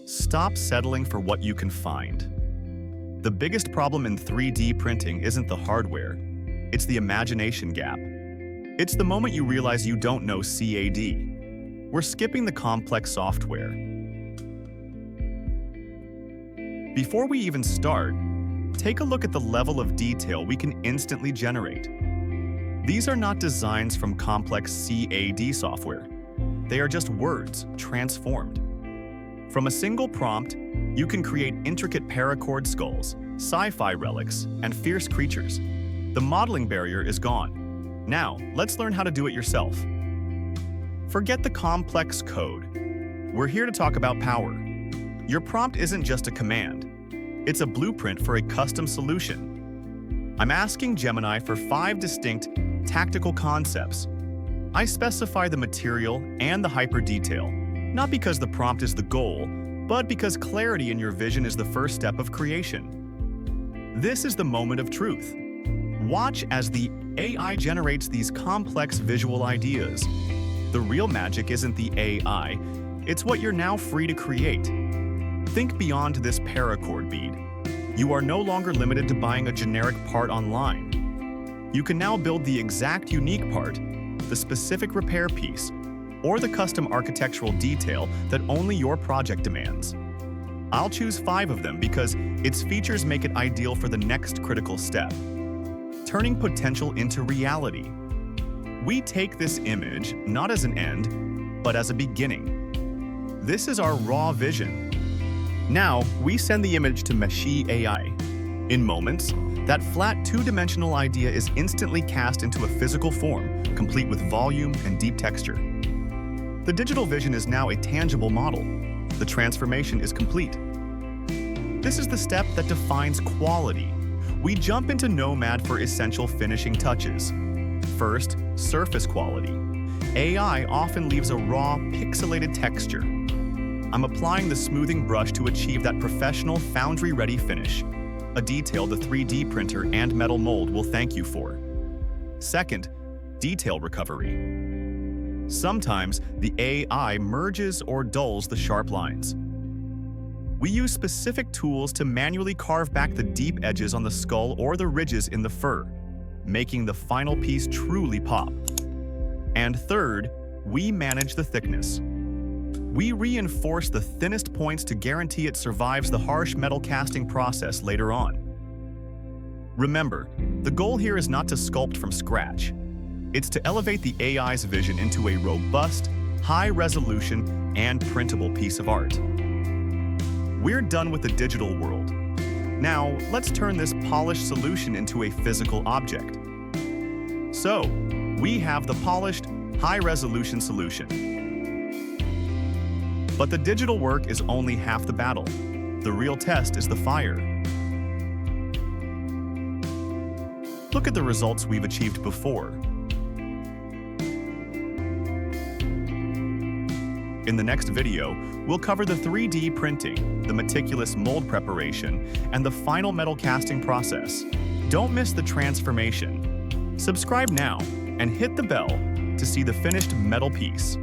Stop settling for what you can find. The biggest problem in 3D printing isn't the hardware, it's the imagination gap. It's the moment you realize you don't know CAD. We're skipping the complex software. Before we even start, take a look at the level of detail we can instantly generate. These are not designs from complex CAD software. They are just words transformed. From a single prompt, you can create intricate paracord skulls, sci-fi relics, and fierce creatures. The modeling barrier is gone. Now, let's learn how to do it yourself. Forget the complex code. We're here to talk about power. Your prompt isn't just a command. It's a blueprint for a custom solution. I'm asking Gemini for 5 distinct tactical concepts. I specify the material and the hyper detail, not because the prompt is the goal, but because clarity in your vision is the first step of creation. This is the moment of truth. Watch as the AI generates these complex visual ideas. The real magic isn't the AI, it's what you're now free to create. Think beyond this paracord bead. You are no longer limited to buying a generic part online. You can now build the exact unique part, the specific repair piece, or the custom architectural detail that only your project demands. I'll choose 5 of them because its features make it ideal for the next critical step, turning potential into reality. We take this image not as an end, but as a beginning. This is our raw vision. Now, we send the image to Meshy AI. In moments, that flat two-dimensional idea is instantly cast into a physical form, complete with volume and deep texture. The digital vision is now a tangible model. The transformation is complete. This is the step that defines quality. We jump into Nomad for essential finishing touches. First, surface quality. AI often leaves a raw, pixelated texture. I'm applying the smoothing brush to achieve that professional, foundry-ready finish, a detail the 3D printer and metal mold will thank you for. Second, detail recovery. Sometimes the AI merges or dulls the sharp lines. We use specific tools to manually carve back the deep edges on the skull or the ridges in the fur, making the final piece truly pop. And third, we manage the thickness. We reinforce the thinnest points to guarantee it survives the harsh metal casting process later on. Remember, the goal here is not to sculpt from scratch. It's to elevate the AI's vision into a robust, high-resolution, and printable piece of art. We're done with the digital world. Now, let's turn this polished solution into a physical object. So, we have the polished, high-resolution solution. But the digital work is only half the battle. The real test is the fire. Look at the results we've achieved before. In the next video, we'll cover the 3D printing, the meticulous mold preparation, and the final metal casting process. Don't miss the transformation. Subscribe now and hit the bell to see the finished metal piece.